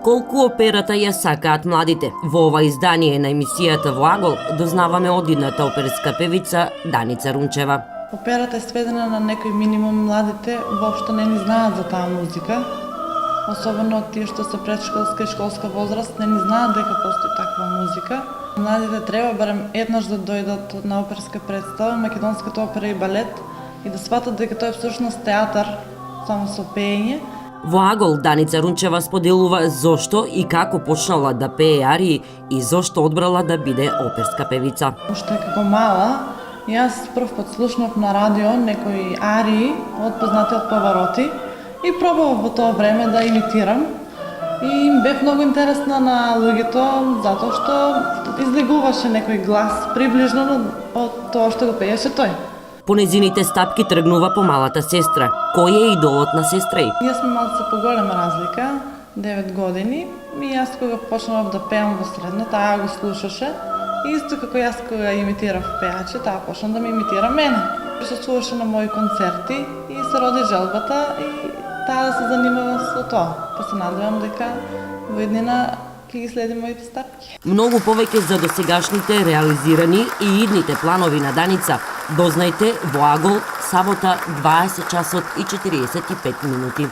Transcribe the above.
Колку операта ја сакаат младите? Во ова издание на емисијата Во агол дознаваме од идната оперска певица Даница Рунчева. Операта е сведена на некој минимум. Младите воопшто не ни знаат за таа музика. Особено тие што се предшколска и школска возраст не ни знаат дека постои таква музика. Младите треба барем еднаш да дојдат на оперска представа, македонската опера и балет, и да сватат дека тоа е всушност театар, само со пеење. Во агол Даница Рунчева споделува зошто и како почнала да пее арии и зошто одбрала да биде оперска певица. Уште како мала, јас прв пат слушнав на радио некои арии од познатиот Павароти и пробував во тоа време да имитирам. И бев многу интересна на луѓето затоа што излегуваше некој глас приближно од тоа што го пееше тој. По незините стапки тргнува по малата сестра. Кој е идолот на сестра ѝ? Ние сме малце поголема разлика, 9 години, и јас кога почнав да пеам во средна, таа го слушаше. И исто како јас кога имитирав пеачи, таа почна да ме имитира мене. Присуствуваше на мои концерти и се роди желбата и таа да се занимава со тоа. Па се надевам дека во иднина ќе ги следи моите стапки. Многу повеќе за досегашните реализирани и идните планови на Даница дознајте во агол сабота 20 часот и 45 минути.